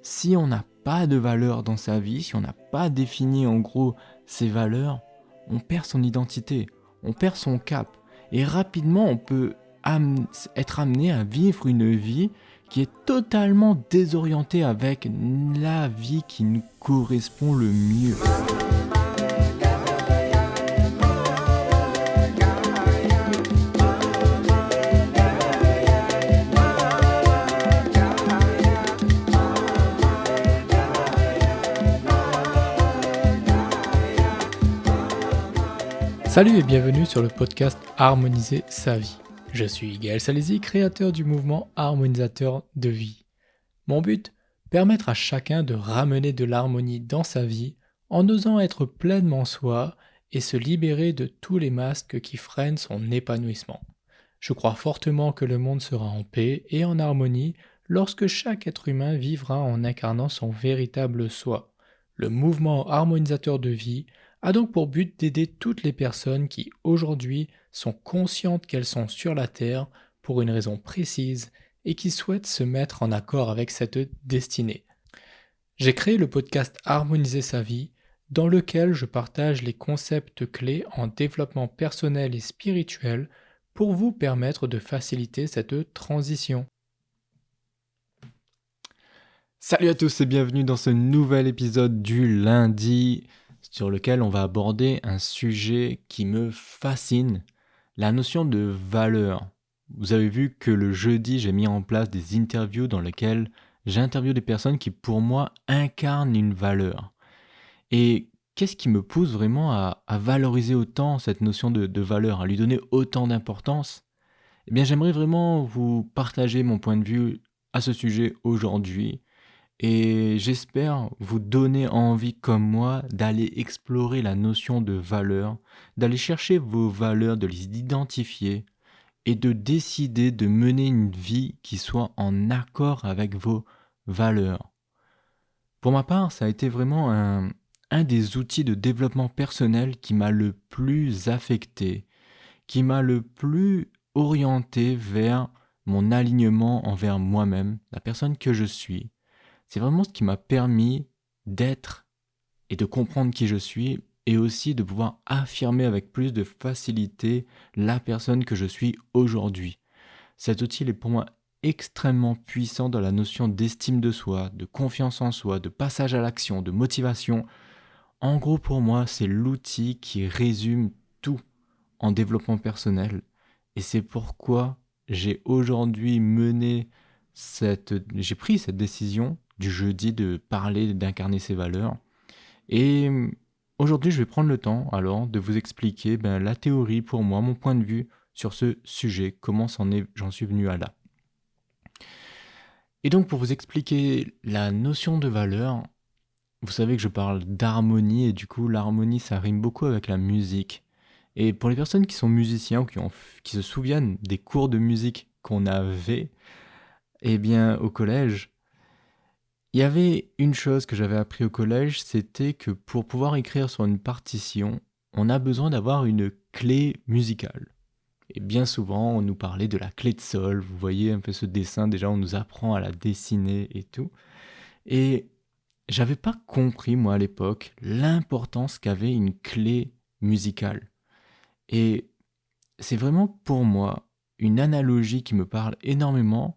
si on n'a pas de valeur dans sa vie, si on n'a pas défini en gros ses valeurs, on perd son identité, on perd son cap. Et rapidement, on peut être amené à vivre une vie qui est totalement désorientée avec la vie qui nous correspond le mieux. Salut et bienvenue sur le podcast Harmoniser sa vie. Je suis Gaël Salézy, créateur du mouvement Harmonisateur de vie. Mon but, permettre à chacun de ramener de l'harmonie dans sa vie en osant être pleinement soi et se libérer de tous les masques qui freinent son épanouissement. Je crois fortement que le monde sera en paix et en harmonie lorsque chaque être humain vivra en incarnant son véritable soi. Le mouvement Harmonisateur de vie a donc pour but d'aider toutes les personnes qui aujourd'hui sont conscientes qu'elles sont sur la Terre pour une raison précise et qui souhaitent se mettre en accord avec cette destinée. J'ai créé le podcast Harmoniser sa vie dans lequel je partage les concepts clés en développement personnel et spirituel pour vous permettre de faciliter cette transition. Salut à tous et bienvenue dans ce nouvel épisode du lundi sur lequel on va aborder un sujet qui me fascine, la notion de valeur. Vous avez vu que le jeudi, j'ai mis en place des interviews dans lesquelles j'interviewe des personnes qui, pour moi, incarnent une valeur. Et qu'est-ce qui me pousse vraiment à valoriser autant cette notion de valeur, à lui donner autant d'importance ? Eh bien, j'aimerais vraiment vous partager mon point de vue à ce sujet aujourd'hui. Et j'espère vous donner envie, comme moi, d'aller explorer la notion de valeur, d'aller chercher vos valeurs, de les identifier et de décider de mener une vie qui soit en accord avec vos valeurs. Pour ma part, ça a été vraiment un des outils de développement personnel qui m'a le plus affecté, qui m'a le plus orienté vers mon alignement envers moi-même, la personne que je suis. C'est vraiment ce qui m'a permis d'être et de comprendre qui je suis et aussi de pouvoir affirmer avec plus de facilité la personne que je suis aujourd'hui. Cet outil est pour moi extrêmement puissant dans la notion d'estime de soi, de confiance en soi, de passage à l'action, de motivation. En gros, pour moi, c'est l'outil qui résume tout en développement personnel. Et c'est pourquoi j'ai aujourd'hui j'ai pris cette décision du jeudi de parler, d'incarner ses valeurs. Et aujourd'hui, je vais prendre le temps alors de vous expliquer la théorie pour moi, mon point de vue sur ce sujet, comment j'en suis venu à là. Et donc pour vous expliquer la notion de valeur, vous savez que je parle d'harmonie et du coup l'harmonie ça rime beaucoup avec la musique. Et pour les personnes qui sont musiciens ou qui se souviennent des cours de musique qu'on avait, eh bien au collège, il y avait une chose que j'avais appris au collège, c'était que pour pouvoir écrire sur une partition, on a besoin d'avoir une clé musicale. Et bien souvent, on nous parlait de la clé de sol. Vous voyez un peu ce dessin, déjà on nous apprend à la dessiner et tout. Et j'avais pas compris, moi à l'époque, l'importance qu'avait une clé musicale. Et c'est vraiment pour moi une analogie qui me parle énormément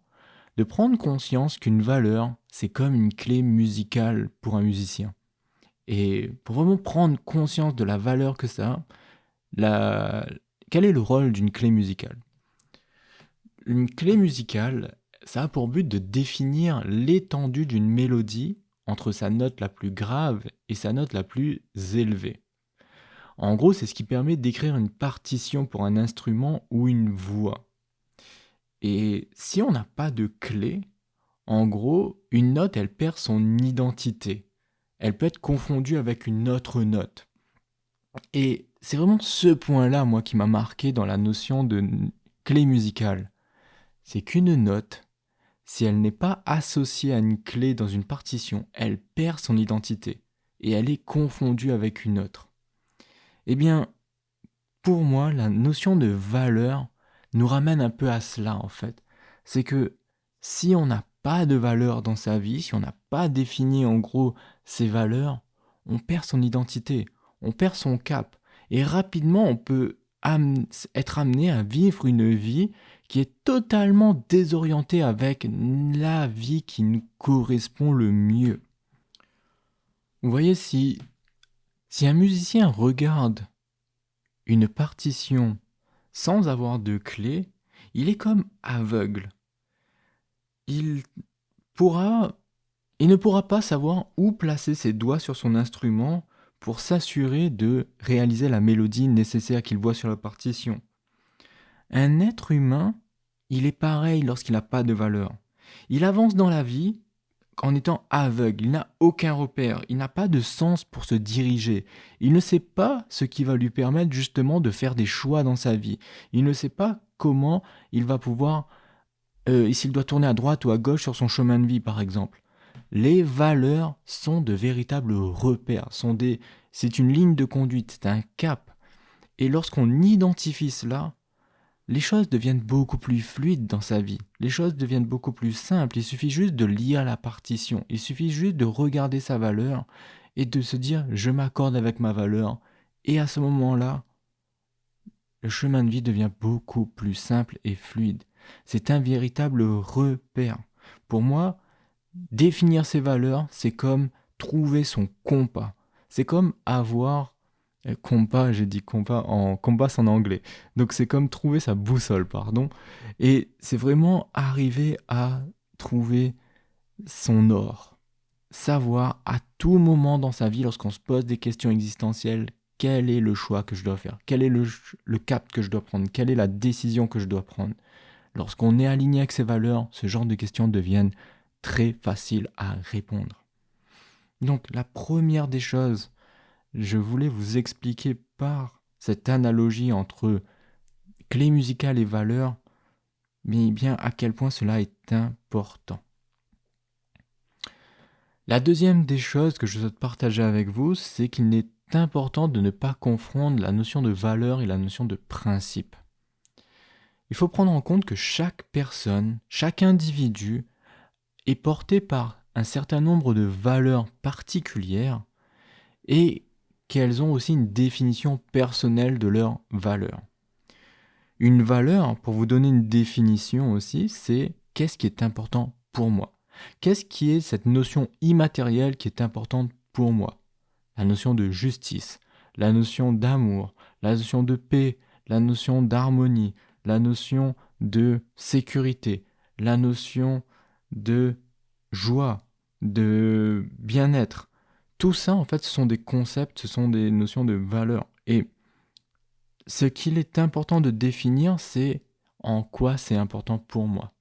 de prendre conscience qu'une valeur, c'est comme une clé musicale pour un musicien. Et pour vraiment prendre conscience de la valeur que ça a, quel est le rôle d'une clé musicale ? Une clé musicale, ça a pour but de définir l'étendue d'une mélodie entre sa note la plus grave et sa note la plus élevée. En gros, c'est ce qui permet d'écrire une partition pour un instrument ou une voix. Et si on n'a pas de clé, en gros, une note, elle perd son identité. Elle peut être confondue avec une autre note. Et c'est vraiment ce point-là, moi, qui m'a marqué dans la notion de clé musicale. C'est qu'une note, si elle n'est pas associée à une clé dans une partition, elle perd son identité et elle est confondue avec une autre. Eh bien, pour moi, la notion de valeur nous ramène un peu à cela, en fait. C'est que si on n'a pas de valeurs dans sa vie, si on n'a pas défini en gros ses valeurs, on perd son identité, on perd son cap. Et rapidement, on peut être amené à vivre une vie qui est totalement désorientée avec la vie qui nous correspond le mieux. Vous voyez, si un musicien regarde une partition sans avoir de clé, il est comme aveugle. Il ne pourra pas savoir où placer ses doigts sur son instrument pour s'assurer de réaliser la mélodie nécessaire qu'il voit sur la partition. Un être humain, il est pareil lorsqu'il n'a pas de valeur. Il avance dans la vie en étant aveugle, il n'a aucun repère, il n'a pas de sens pour se diriger. Il ne sait pas ce qui va lui permettre justement de faire des choix dans sa vie. Il ne sait pas comment il va pouvoir, s'il doit tourner à droite ou à gauche sur son chemin de vie par exemple. Les valeurs sont de véritables repères, c'est une ligne de conduite, c'est un cap. Et lorsqu'on identifie cela, les choses deviennent beaucoup plus fluides dans sa vie. Les choses deviennent beaucoup plus simples. Il suffit juste de lire la partition. Il suffit juste de regarder sa valeur et de se dire « je m'accorde avec ma valeur ». Et à ce moment-là, le chemin de vie devient beaucoup plus simple et fluide. C'est un véritable repère. Pour moi, définir ses valeurs, c'est comme trouver son compas. C'est comme avoir compas, j'ai dit compas en anglais. Donc c'est comme trouver sa boussole, pardon. Et c'est vraiment arriver à trouver son or. Savoir à tout moment dans sa vie, lorsqu'on se pose des questions existentielles, quel est le choix que je dois faire, quel est le cap que je dois prendre, quelle est la décision que je dois prendre. Lorsqu'on est aligné avec ses valeurs, ce genre de questions deviennent très faciles à répondre. Donc la première des choses, je voulais vous expliquer par cette analogie entre clé musicale et valeur, mais bien à quel point cela est important. La deuxième des choses que je souhaite partager avec vous, c'est qu'il est important de ne pas confondre la notion de valeur et la notion de principe. Il faut prendre en compte que chaque personne, chaque individu est porté par un certain nombre de valeurs particulières et qu'elles ont aussi une définition personnelle de leurs valeurs. Une valeur, pour vous donner une définition aussi, c'est qu'est-ce qui est important pour moi. Qu'est-ce qui est cette notion immatérielle qui est importante pour moi? La notion de justice, la notion d'amour, la notion de paix, la notion d'harmonie, la notion de sécurité, la notion de joie, de bien-être. Tout ça, en fait, ce sont des concepts, ce sont des notions de valeur. Et ce qu'il est important de définir, c'est en quoi c'est important pour moi.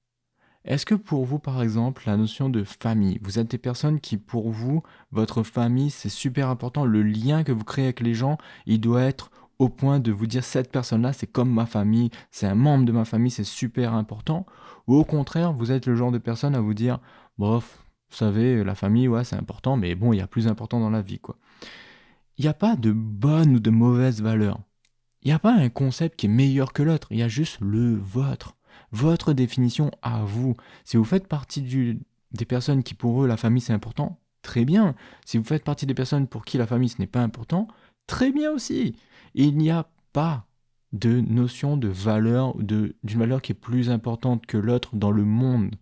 Est-ce que pour vous, par exemple, la notion de famille, vous êtes des personnes qui, pour vous, votre famille, c'est super important, le lien que vous créez avec les gens, il doit être au point de vous dire cette personne-là, c'est comme ma famille, c'est un membre de ma famille, c'est super important, ou au contraire, vous êtes le genre de personne à vous dire, bof, vous savez, la famille, ouais, c'est important, mais bon, il y a plus important dans la vie, quoi. Il n'y a pas de bonne ou de mauvaise valeur. Il n'y a pas un concept qui est meilleur que l'autre, il y a juste le vôtre. Votre définition à vous. Si vous faites partie des personnes qui pour eux la famille c'est important, très bien. Si vous faites partie des personnes pour qui la famille ce n'est pas important, très bien aussi. Il n'y a pas de notion de valeur, d'une valeur qui est plus importante que l'autre dans le monde.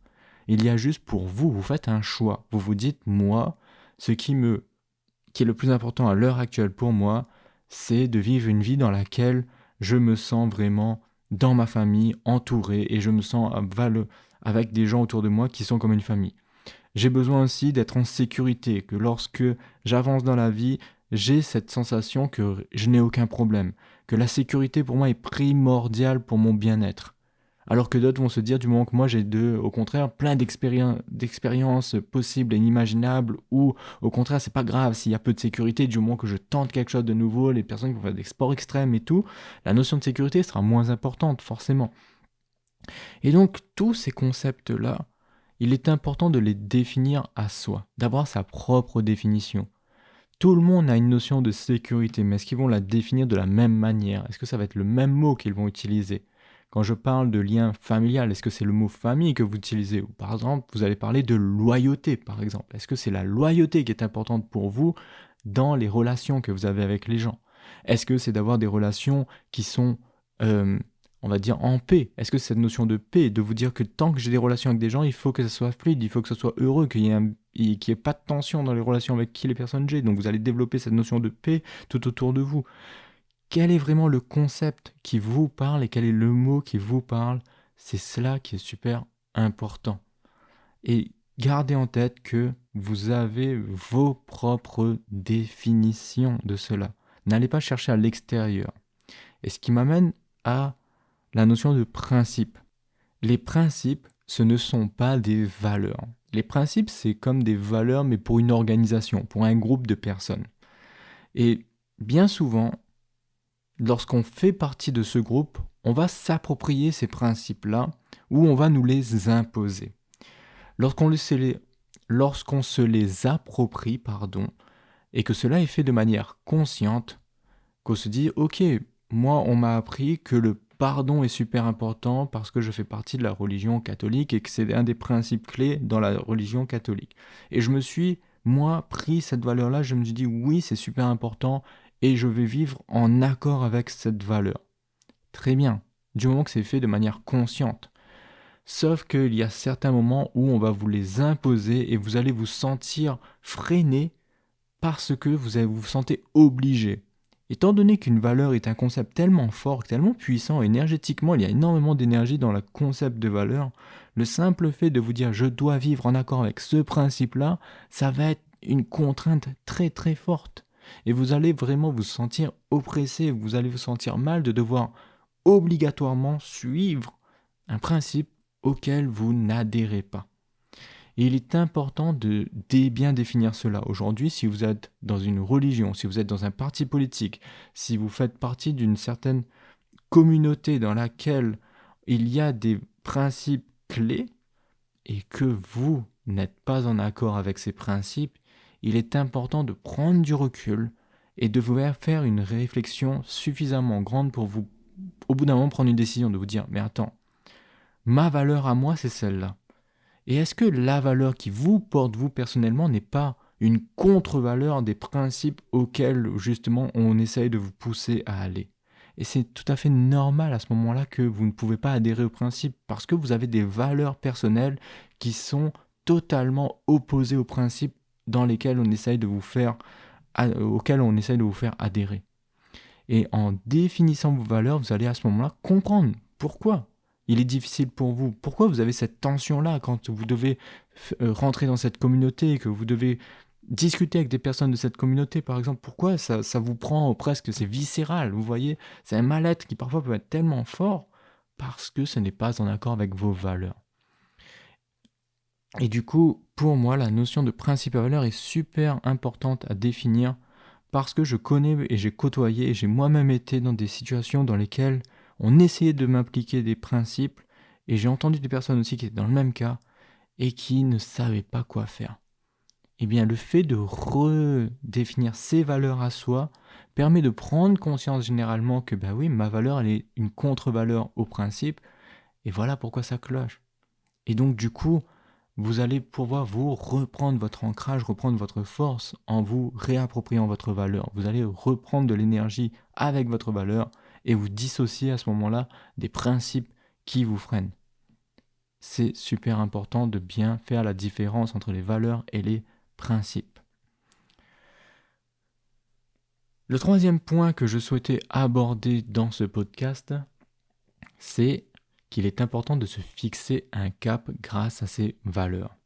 Il y a juste pour vous, vous faites un choix. Vous vous dites, moi, ce qui est le plus important à l'heure actuelle pour moi, c'est de vivre une vie dans laquelle je me sens vraiment dans ma famille, entouré, et je me sens avec des gens autour de moi qui sont comme une famille. J'ai besoin aussi d'être en sécurité, que lorsque j'avance dans la vie, j'ai cette sensation que je n'ai aucun problème, que la sécurité pour moi est primordiale pour mon bien-être. Alors que d'autres vont se dire, du moment que moi j'ai au contraire, plein d'expériences possibles et inimaginables, ou au contraire, c'est pas grave s'il y a peu de sécurité, du moment que je tente quelque chose de nouveau, les personnes qui vont faire des sports extrêmes et tout, la notion de sécurité sera moins importante, forcément. Et donc, tous ces concepts-là, il est important de les définir à soi, d'avoir sa propre définition. Tout le monde a une notion de sécurité, mais est-ce qu'ils vont la définir de la même manière? Est-ce que ça va être le même mot qu'ils vont utiliser? Quand je parle de lien familial, est-ce que c'est le mot famille que vous utilisez? Ou par exemple, vous allez parler de loyauté, par exemple. Est-ce que c'est la loyauté qui est importante pour vous dans les relations que vous avez avec les gens? Est-ce que c'est d'avoir des relations qui sont, euh, on va dire, en paix? Est-ce que c'est cette notion de paix, de vous dire que tant que j'ai des relations avec des gens, il faut que ça soit fluide, il faut que ça soit heureux, qu'il y ait pas de tension dans les relations avec qui les personnes j'ai. Donc vous allez développer cette notion de paix tout autour de vous. Quel est vraiment le concept qui vous parle et quel est le mot qui vous parle? C'est cela qui est super important. Et gardez en tête que vous avez vos propres définitions de cela. N'allez pas chercher à l'extérieur. Et ce qui m'amène à la notion de principe. Les principes, ce ne sont pas des valeurs. Les principes, c'est comme des valeurs, mais pour une organisation, pour un groupe de personnes. Et bien souvent, lorsqu'on fait partie de ce groupe, on va s'approprier ces principes-là ou on va nous les imposer. Lorsqu'on se les approprie, et que cela est fait de manière consciente, qu'on se dit, ok, moi on m'a appris que le pardon est super important parce que je fais partie de la religion catholique et que c'est un des principes clés dans la religion catholique. Et je me suis, moi, pris cette valeur-là, je me suis dit, oui, c'est super important et je vais vivre en accord avec cette valeur. Très bien, du moment que c'est fait de manière consciente. Sauf qu'il y a certains moments où on va vous les imposer et vous allez vous sentir freiné parce que vous sentez obligé. Étant donné qu'une valeur est un concept tellement fort, tellement puissant, énergétiquement, il y a énormément d'énergie dans le concept de valeur, le simple fait de vous dire je dois vivre en accord avec ce principe-là, ça va être une contrainte très très forte. Et vous allez vraiment vous sentir oppressé, vous allez vous sentir mal de devoir obligatoirement suivre un principe auquel vous n'adhérez pas. Et il est important de bien définir cela. Aujourd'hui, si vous êtes dans une religion, si vous êtes dans un parti politique, si vous faites partie d'une certaine communauté dans laquelle il y a des principes clés et que vous n'êtes pas en accord avec ces principes, il est important de prendre du recul et de vous faire une réflexion suffisamment grande pour vous, au bout d'un moment, prendre une décision, de vous dire, mais attends, ma valeur à moi, c'est celle-là. Et est-ce que la valeur qui vous porte, vous personnellement, n'est pas une contre-valeur des principes auxquels, justement, on essaye de vous pousser à aller? Et c'est tout à fait normal à ce moment-là que vous ne pouvez pas adhérer aux principes parce que vous avez des valeurs personnelles qui sont totalement opposées aux principes dans lesquels on essaye de vous faire, auxquels on essaye de vous faire adhérer. Et en définissant vos valeurs, vous allez à ce moment-là comprendre pourquoi il est difficile pour vous. Pourquoi vous avez cette tension-là quand vous devez rentrer dans cette communauté, que vous devez discuter avec des personnes de cette communauté, par exemple? Pourquoi ça vous prend presque, c'est viscéral, vous voyez? C'est un mal-être qui parfois peut être tellement fort parce que ce n'est pas en accord avec vos valeurs. Et du coup, pour moi, la notion de principe à valeur est super importante à définir parce que je connais et j'ai côtoyé et j'ai moi-même été dans des situations dans lesquelles on essayait de m'appliquer des principes et j'ai entendu des personnes aussi qui étaient dans le même cas et qui ne savaient pas quoi faire. Eh bien, le fait de redéfinir ses valeurs à soi permet de prendre conscience généralement que, bah oui, ma valeur, elle est une contre-valeur au principe et voilà pourquoi ça cloche. Et donc, du coup, vous allez pouvoir vous reprendre votre ancrage, reprendre votre force en vous réappropriant votre valeur. Vous allez reprendre de l'énergie avec votre valeur et vous dissocier à ce moment-là des principes qui vous freinent. C'est super important de bien faire la différence entre les valeurs et les principes. Le troisième point que je souhaitais aborder dans ce podcast, c'est qu'il est important de se fixer un cap grâce à ses valeurs.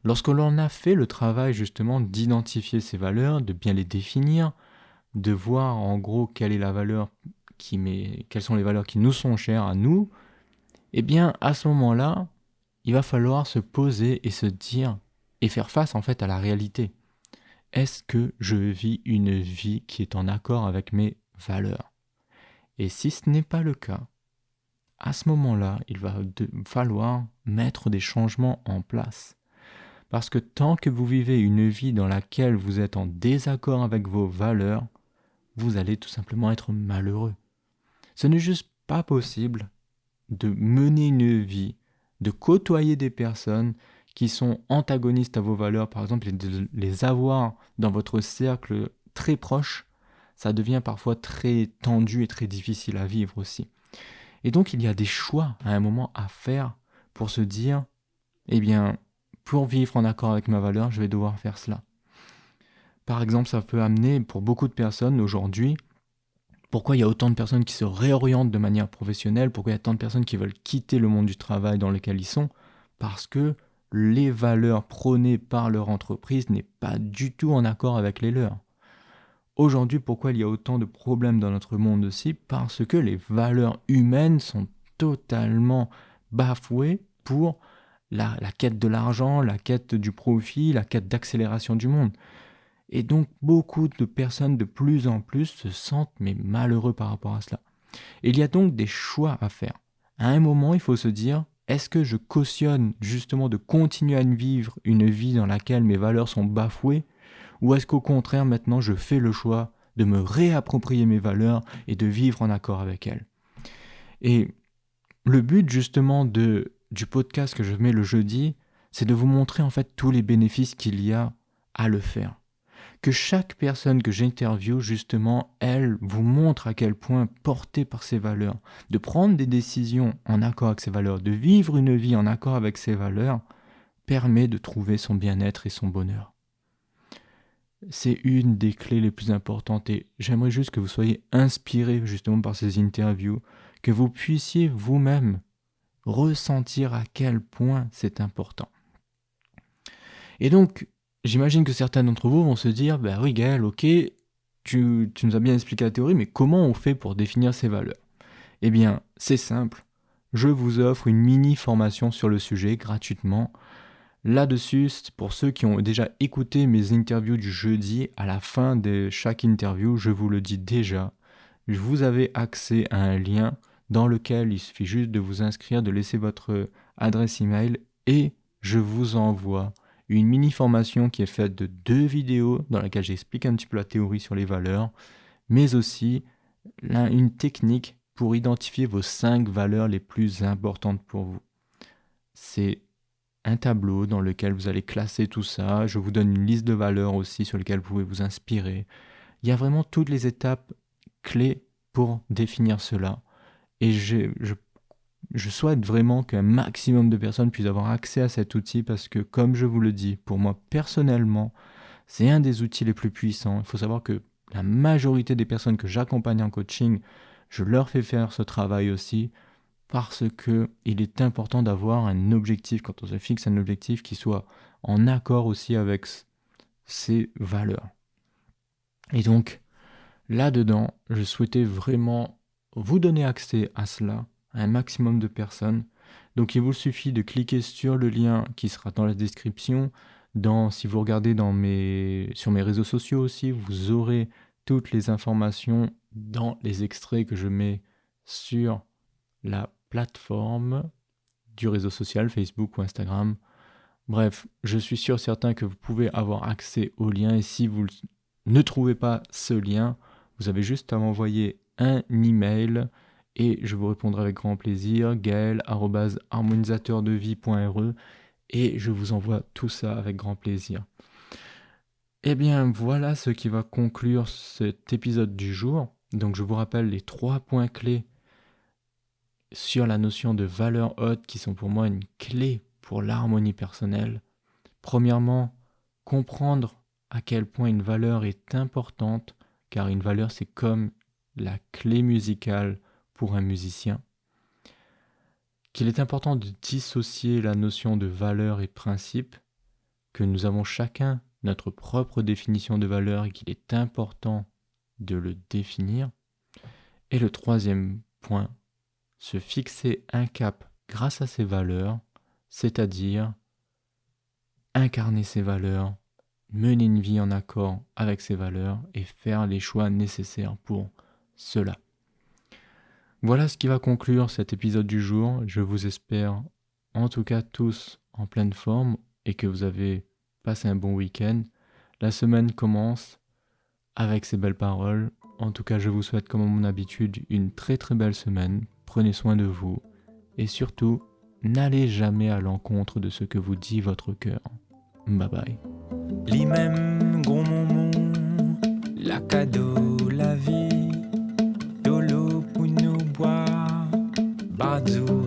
Lorsque l'on a fait le travail justement d'identifier ces valeurs, de bien les définir, de voir en gros quelle est la valeur quelles sont les valeurs qui nous sont chères à nous, eh bien à ce moment-là, il va falloir se poser et se dire et faire face en fait à la réalité. Est-ce que je vis une vie qui est en accord avec mes valeurs? Et si ce n'est pas le cas, à ce moment-là, il va falloir mettre des changements en place. Parce que tant que vous vivez une vie dans laquelle vous êtes en désaccord avec vos valeurs, vous allez tout simplement être malheureux. Ce n'est juste pas possible de mener une vie, de côtoyer des personnes qui sont antagonistes à vos valeurs, par exemple, et de les avoir dans votre cercle très proche, ça devient parfois très tendu et très difficile à vivre aussi. Et donc, il y a des choix à un moment à faire pour se dire, eh bien, pour vivre en accord avec ma valeur, je vais devoir faire cela. Par exemple, ça peut amener pour beaucoup de personnes aujourd'hui, pourquoi il y a autant de personnes qui se réorientent de manière professionnelle, pourquoi il y a tant de personnes qui veulent quitter le monde du travail dans lequel ils sont, parce que les valeurs prônées par leur entreprise n'est pas du tout en accord avec les leurs. Aujourd'hui, pourquoi il y a autant de problèmes dans notre monde aussi? Parce que les valeurs humaines sont totalement bafouées pour la quête de l'argent, la quête du profit, la quête d'accélération du monde. Et donc, beaucoup de personnes de plus en plus se sentent mais malheureux par rapport à cela. Et il y a donc des choix à faire. À un moment, il faut se dire, est-ce que je cautionne justement de continuer à vivre une vie dans laquelle mes valeurs sont bafouées, ou est-ce qu'au contraire, maintenant, je fais le choix de me réapproprier mes valeurs et de vivre en accord avec elles? Et le but justement du podcast que je mets le jeudi, c'est de vous montrer en fait tous les bénéfices qu'il y a à le faire. Que chaque personne que j'interviewe, justement, elle vous montre à quel point, portée par ses valeurs, de prendre des décisions en accord avec ses valeurs, de vivre une vie en accord avec ses valeurs, permet de trouver son bien-être et son bonheur. C'est une des clés les plus importantes et j'aimerais juste que vous soyez inspirés justement par ces interviews, que vous puissiez vous-même ressentir à quel point c'est important. Et donc, j'imagine que certains d'entre vous vont se dire, bah oui Gaël, ok, tu nous as bien expliqué la théorie, mais comment on fait pour définir ces valeurs? Eh bien, c'est simple. Je vous offre une mini formation sur le sujet gratuitement. Là-dessus, pour ceux qui ont déjà écouté mes interviews du jeudi, à la fin de chaque interview, je vous le dis déjà, vous avez accès à un lien dans lequel il suffit juste de vous inscrire, de laisser votre adresse email et je vous envoie une mini formation qui est faite de 2 vidéos dans laquelle j'explique un petit peu la théorie sur les valeurs, mais aussi une technique pour identifier vos 5 valeurs les plus importantes pour vous. C'est un tableau dans lequel vous allez classer tout ça. Je vous donne une liste de valeurs aussi sur lesquelles vous pouvez vous inspirer. Il y a vraiment toutes les étapes clés pour définir cela. Et je souhaite vraiment qu'un maximum de personnes puissent avoir accès à cet outil parce que, comme je vous le dis, pour moi personnellement, c'est un des outils les plus puissants. Il faut savoir que la majorité des personnes que j'accompagne en coaching, je leur fais faire ce travail aussi parce qu'il est important d'avoir un objectif, quand on se fixe un objectif qui soit en accord aussi avec ses valeurs. Et donc, là-dedans, je souhaitais vraiment vous donner accès à cela, à un maximum de personnes. Donc, il vous suffit de cliquer sur le lien qui sera dans la description. Si vous regardez sur mes réseaux sociaux aussi, vous aurez toutes les informations dans les extraits que je mets sur la plateforme du réseau social, Facebook ou Instagram. Bref, je suis certain que vous pouvez avoir accès au lien et si vous ne trouvez pas ce lien, vous avez juste à m'envoyer un email et je vous répondrai avec grand plaisir, gaël@harmonisateurdevie.re et je vous envoie tout ça avec grand plaisir. Eh bien, voilà ce qui va conclure cet épisode du jour. Donc, je vous rappelle les 3 points clés sur la notion de valeurs hautes qui sont pour moi une clé pour l'harmonie personnelle. Premièrement, comprendre à quel point une valeur est importante, car une valeur c'est comme la clé musicale pour un musicien. Qu'il est important de dissocier la notion de valeur et principe, que nous avons chacun notre propre définition de valeur et qu'il est important de le définir. Et le 3e point, se fixer un cap grâce à ses valeurs, c'est-à-dire incarner ses valeurs, mener une vie en accord avec ses valeurs et faire les choix nécessaires pour cela. Voilà ce qui va conclure cet épisode du jour. Je vous espère en tout cas tous en pleine forme et que vous avez passé un bon week-end. La semaine commence avec ces belles paroles. En tout cas, je vous souhaite comme à mon habitude une très très belle semaine. Prenez soin de vous Et surtout, n'allez jamais à l'encontre de ce que vous dit votre cœur. Bye bye. Les mêmes gros moments, la cadeau, la vie, de l'eau pour nous boire, Bardou.